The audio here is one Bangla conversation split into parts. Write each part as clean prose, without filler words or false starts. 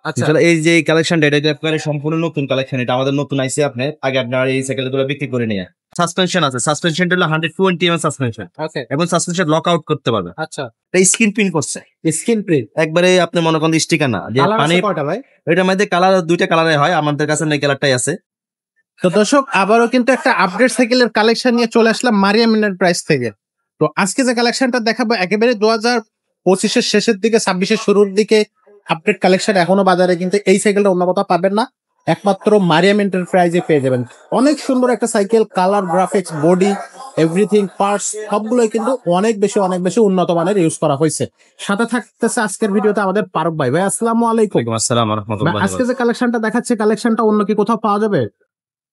আচ্ছা আসলে এই যে কালেকশনটা এটা একবারে সম্পূর্ণ নতুন কালেকশন। এটা আমাদের নতুন আইছে। আপনি আগে আপনার এই সাইকেল গুলো বিক্রি করে নিয়ে সাসপেনশন আছে। সাসপেনশনটা হলো 120 সাসপেনশন ওকে এবং সাসপেনশন লক আউট করতে পারবে। আচ্ছা এটা স্ক্রিন প্রিন্ট করছে স্ক্রিন প্রিন্ট একবারে। আপনি মনে করেন স্টিকার না যে কালার পানি। আছে কয়টা ভাই? এটার মধ্যে কালার দুইটা কালারে হয়, আমাদের কাছে এই কালারটাই আছে। তো দর্শক আবারও কিন্তু একটা আপডেট সাইকেলের কালেকশন নিয়ে চলে আসলাম মারিয়াম এন্টারপ্রাইজ থেকে। তো আজকে যে কালেকশনটা দেখাবো একেবারে 2025-এর শেষের দিকে 26-এর শুরুর দিকে আপডেট কালেকশন। এখনো বাজারে কিন্তু এই সাইকেলটা অন্য কোথাও পাবেন না, একমাত্র মারিয়াম এন্টারপ্রাইজে পেয়ে যাবেন। অনেক সুন্দর একটা cycle, colour, graphics, body, everything, parts সবগুলোই কিন্তু অনেক বেশি উন্নত মানের ইউজ করা হয়েছে। সাথে থাকতেছে আজকের ভিডিওতে আমাদের ফারুক ভাই। ভাই আসসালামু আলাইকুম। ওয়ালাইকুম আসসালাম ওয়া ভাই, রাহমাতুল্লাহি। আজকে যে কালেকশনটা দেখাচ্ছে কালেকশনটা অন্য কি কোথাও পাওয়া যাবে?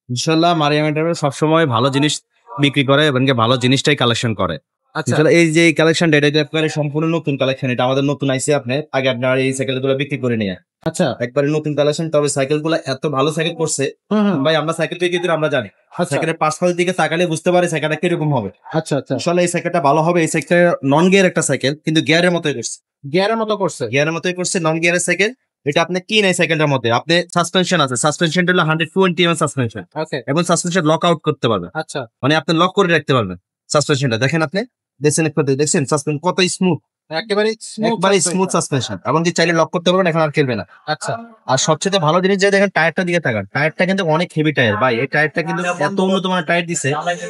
ইনশাআল্লাহ মারিয়াম এন্টারপ্রাইজ সবসময় ভালো জিনিস বিক্রি করে এবং ভালো জিনিসটাই কালেকশন করে। আচ্ছা আসলে এই যে কালেকশনটা এটা একবারে সম্পূর্ণ নতুন কালেকশন। এটা আমাদের নতুন আইছে। আপনি আগে আপনার এই সাইকেল গুলো বিক্রি করে নিয়ে আচ্ছা একবারে নতুন কালেকশন। তবে সাইকেল গুলো এত ভালো সাইকেল করছে ভাই, আমরা সাইকেল থেকে কিন্তু আমরা জানি আচ্ছা সাইকেলের পাশফল দিকে তাকালে বুঝতে পারি সাইকেলটা কিরকম হবে। আচ্ছা আচ্ছা আসলে এই সাইকেলটা ভালো হবে। এই সাইকেল নন গিয়ার একটা সাইকেল, কিন্তু গিয়ারের মতোই করছে। গিয়ারের মতো করছে। গিয়ারের মতোই করছে, নন গিয়ারের সাইকেল। এটা আপনি কি নাই সাইকেলটার মধ্যে আপনি সাসপেনশন আছে। সাসপেনশনটা হলো 120 সাসপেনশন ওকে এবং সাসপেনশন লক আউট করতে পারবে। আচ্ছা মানে আপনি লক করে রাখতে পারবেন সাসপেনশনটা। দেখেন আপনি দেখছেন সাসপেনশন কত স্মুথ, একেবারে একবারে স্মুথ সাসপেনশন। এবং যে চাইলে লক করতে পারবেন, এখন আর খেলবে না। আচ্ছা আর সবচেয়ে ভালো জিনিস যে দেখেন টায়ারটা দিকে তাকান, টায়ারটা কিন্তু অনেক হেভি টায়ার ভাই। এই টায়ারটা কিন্তু এত উন্নত মানের টায়ার দিছে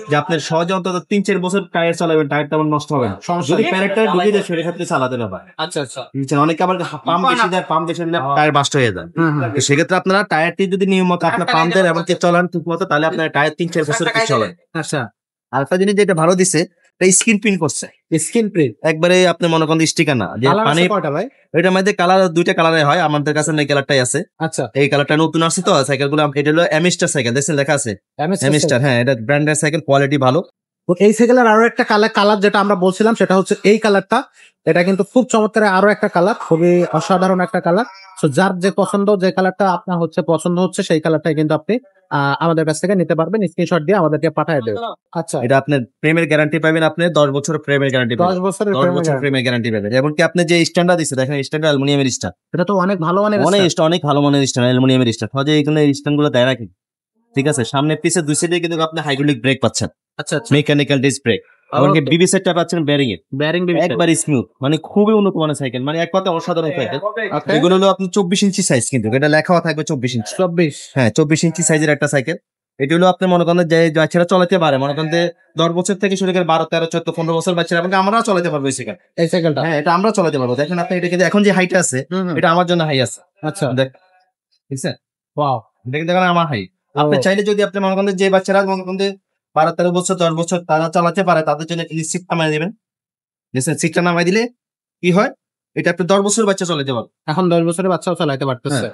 যে আপনি সহজে অন্তত 3-4 বছর টায়ার চালাবেন, টায়ারটা আমার নষ্ট হবে না। সমস্যা যদি নেই। প্যারেটটা ঢুকিয়ে দেয় সেক্ষেত্রে চালাতে না পারে। আচ্ছা আচ্ছা বুঝছেন, অনেকে আবার পাম্প বেশি দেয়, পাম্প বেশি দিলে টায়ার বাস্ট হয়ে যায়। তো সেক্ষেত্রে আপনারা টায়ারটি যদি নিয়মিত আপনার পাম্প দেন এবং চলান ঠিক মতো, তাহলে আপনার টায়ার 3-4 বছর চলেন। আচ্ছা আর একটা জিনিস যেটা ভালো দিছে, এটা স্ক্রিন প্রিন্ট করছে স্ক্রিন প্রিন্ট একবারে। আপনি মনে করেন স্টিকার না যে কালার পানি। আছে কয়টা ভাই? এটার মধ্যে কালার দুইটা কালারে হয়, আমাদের কাছে এই কালারটাই আছে। আচ্ছা এই কালারটা নতুন আসছে তো সাইকেল গুলো। এটা হলো এমিস্টার সাইকেল, দেখছেন লেখা আছে এমএস এমিস্টার। হ্যাঁ, এটা ব্র্যান্ডের সাইকেল, কোয়ালিটি ভালো। তো এই সাইকেলের আরো একটা কালার যেটা আমরা বলছিলাম সেটা হচ্ছে এই কালারটা। এটা কিন্তু খুব চমৎকার আরো একটা কালার, খুবই অসাধারণ একটা কালার। তো যার যে পছন্দ, যে কালারটা আপনার পছন্দ হচ্ছে সেই কালারটাই কিন্তু আপনি আমাদের কাছ থেকে নিতে পারবেন। স্ক্রিনশট দিয়ে আমাদেরকে পাঠিয়ে দেবেন। আচ্ছা এটা আপনার প্রেমের গ্যারান্টি পাবেন, আপনি 10 বছর প্রেমের গ্যারান্টি 10 পাবেন। বছরের 10 বছর প্রেমের গ্যারান্টি পাবেন। এবং কি আপনি যে স্ট্যান্ডার্ড দিচ্ছে দেখেন, স্ট্যান্ডার্ড অ্যালুমিনিয়ামের স্ট্যান্ড। এটা তো অনেক ভালো মানের অনেক ভালো মানের স্ট্যান্ড, অ্যালুমিনিয়ামের স্ট্যান্ড। হয়তো এইখানে স্ট্যান্ড গুলো দেয় রাখি, ঠিক আছে। সামনে পিছে দুই সাইডে কিন্তু আপনি হাইড্রোলিক ব্রেক পাচ্ছেন, আচ্ছা আচ্ছা মেকানিক্যাল ডিস্ক ব্রেক। এমনকি বিবি সেটটা পাচ্ছেন ব্যারিং এর, ব্যারিং একবার স্মুথ। মানে খুবই উন্নত মানের সাইকেল, মানে এক কথায় অসাধারণ সাইকেল। এগুলো হলো আপনি 24 ইঞ্চি সাইজ, কিন্তু এটা লেখাও থাকবে 24 ইঞ্চি। 24 হ্যাঁ, 24 ইঞ্চি সাইজের একটা সাইকেল। এটি হলো আপনি মনে করেন যে বাচ্চারা চালাতে পারে, মনে করেন যে 10 বছর থেকে শুরু করে 12, 13, 14, 15 বছর বাচ্চারা, এবং আমরাও চালাতে পারবো এই সাইকেল। এই সাইকেলটা হ্যাঁ, এটা আমরা চালাতে পারবো। দেখেন আপনি, এটা কিন্তু এখন যে হাইট আছে এটা আমার জন্য হাই আছে। আচ্ছা দেখ, ঠিক আছে, ওয়াও দেখেন আমার হাই। আপনি চাইলে যদি আপনি মনে করেন যে বাচ্চারা মনে করেন যে 12, 13 বছর, 10 বছর তারা চালাতে পারে, তাদের জন্য সিট নামাই দিবেন। সিটটা নামাই দিলে কি হয়, এটা আপনি 10 বছর বাচ্চা চালাতে পারবে। এখন 10 বছরের বাচ্চাও চালাতে পারতেছে।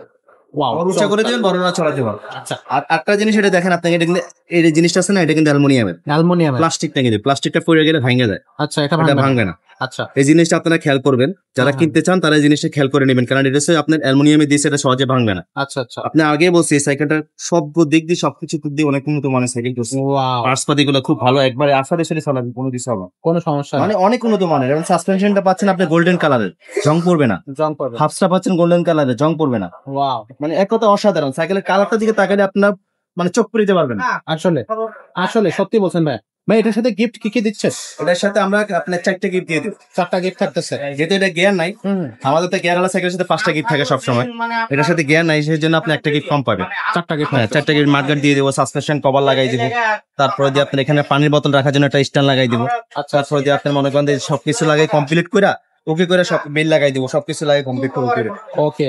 ওয়াও উঁচা করে দিবেন, বড়রা চালাতে পারবে। আচ্ছা আর একটা জিনিস এটা দেখেন আপনি, এটা কিন্তু এই যে জিনিসটা আছে না, এটা কিন্তু অ্যালুমিনিয়ামের। অ্যালুমিনিয়াম প্লাস্টিকটা কিন্তু, প্লাস্টিকটা পড়ে গেলে ভেঙে যায়, আচ্ছা এটা এটা ভাঙবে ভাঙবে না। আচ্ছা এই জিনিসটা আপনারা খেয়াল করবেন, যারা কিনতে চান তারা এই জিনিসটা খেয়াল করে নেবেন, কারণ এটা হচ্ছে আপনার অ্যালুমিনিয়ামে দিয়েছে, এটা সহজে ভাঙবে না। আচ্ছা আচ্ছা আপনি আগে বলছি এই সাইকেলটা সব দিক দিয়ে, সবকিছু দিক দিয়ে অনেক উন্নত মানের সাইকেল করছে। ওয়াও পার্টস পাতি গুলো খুব ভালো, একবারে আসার এসে চালাবেন, কোনো কিছু হবে না। কোনো সমস্যা মানে নেই, অনেক উন্নত মানের। এবং সাসপেনশনটা পাচ্ছেন আপনি গোল্ডেন কালারের, জং পড়বে না। জং পড়বে হাফসটা পাচ্ছেন গোল্ডেন কালারের, জং পড়বে না। ওয়াও মানে এক কথা অসাধারণ। সাইকেলের কালারটার দিকে তাকালে আপনার মানে চোখ পড়ে যেতে পারবেন। আসলে আসলে সত্যি বলছেন ভাই। ভাই এটার সাথে গিফট কি কি দিচ্ছে? এটার সাথে আমরা আপনার 4টা গিফট দিয়ে দিব। 4টা গিফট থাকতেছে। যেহেতু এটা গিয়ার নাই, আমাদের তো গিয়ার ওয়ালা সাইকেলের সাথে 5টা গিফট থাকে সবসময়। এটার সাথে গিয়ার নাই, সেই জন্য আপনি একটা গিফট কম পাবেন। 4টা গিফট হ্যাঁ, 4টা গিফট মার্কেট দিয়ে দেবো, সাসপেনশন কভার লাগাই দিব। তারপরে দিয়ে আপনার এখানে পানির বোতল রাখার জন্য একটা স্ট্যান্ড লাগাই দিব। তারপরে দিয়ে আপনার মনে করেন যে সবকিছু লাগাই কমপ্লিট করে ওকে করে সব বিল লাগাই দিব, সবকিছু লাগাই কমপ্লিট করে। ওকে,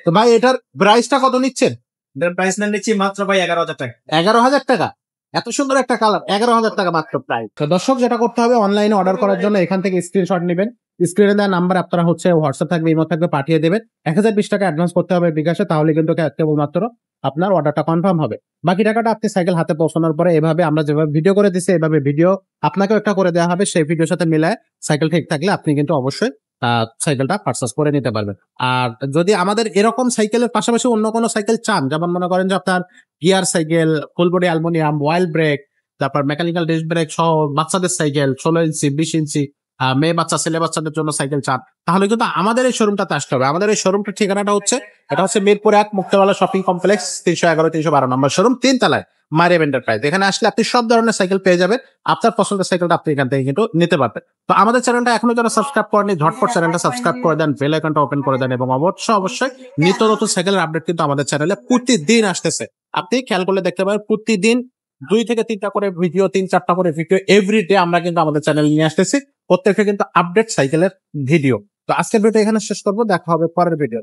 তো ভাই এটার প্রাইসটা কত নিচ্ছেন? এটার প্রাইস না নিচ্ছি মাত্র ভাই 11,000 টাকা। 11,000 টাকা? এত সুন্দর একটা কালার, 11,000 টাকা মাত্র প্রাইস। তো দর্শক যেটা করতে হবে, অনলাইনে অর্ডার করার জন্য এখান থেকে স্ক্রিনশট নেবেন, স্ক্রিনে দেওয়া নাম্বার আপনারা হোয়াটসঅ্যাপ থাকবে, ইমো থাকবে, পাঠিয়ে দেবেন। 1020 টাকা অ্যাডভান্স করতে হবে বিকাশে, তাহলে কিন্তু কেবলমাত্র আপনার অর্ডারটা কনফার্ম হবে। বাকি টাকাটা আপনি সাইকেল হাতে পৌঁছানোর পরে এভাবে আমরা যেভাবে ভিডিও করে দিচ্ছি, এভাবে ভিডিও আপনাকেও একটা করে দেওয়া হবে। সেই ভিডিওর সাথে মিলায় সাইকেল ঠিক থাকলে আপনি কিন্তু অবশ্যই সাইকেলটা পারচেস করে নিতে পারবেন। আর যদি আমাদের এরকম সাইকেলের পাশাপাশি অন্য কোনো সাইকেল চান, যেমন মনে করেন যে আপনার gear cycle, full body aluminium, ওয়াইল ব্রেক, তারপর মেকানিক্যাল ডিস্ক ব্রেক সহ বাচ্চাদের সাইকেল 16 ইঞ্চি, 20 ইঞ্চি মেয়ে বাচ্চা ছেলে বাচ্চাদের জন্য সাইকেল চান, তাহলে কিন্তু আমাদের এই শোরুমটাতে আসতে হবে। আমাদের এই শোরুমটার ঠিকানাটা হচ্ছে, এটা হচ্ছে মিরপুর 1 মুক্তাবালা শপিং কমপ্লেক্স 311-312 নম্বর শোরুম, 3 তলায় মারিয়াম এন্টারপ্রাইজ। এখানে আসলে আপনি সব ধরনের সাইকেল পেয়ে যাবেন। আপনার পছন্দের সাইকেলটা আপনি এখান থেকে কিন্তু নিতে পারবেন। তো আমাদের চ্যানেলটা এখনো যারা সাবস্ক্রাইব করেনি, ঝটপট চ্যানেলটা সাবস্ক্রাইব করে দেন, বেল আইকনটা ওপেন করে দেন, এবং অবশ্যই নিত্য নতুন সাইকেলের আপডেট কিন্তু আমাদের চ্যানেলে প্রতিদিন আসতেছে। আপনি খেয়াল করলে দেখতে পাবেন প্রতিদিন 2 থেকে 3টা করে ভিডিও, 3-4টা করে ভিডিও এভরিডে আমরা কিন্তু আমাদের চ্যানেলে নিয়ে আসতেছি, প্রত্যেকটা কিন্তু আপডেট সাইকেলের ভিডিও। তো আজকের ভিডিও এখানে শেষ করবো, দেখা হবে পরের ভিডিও।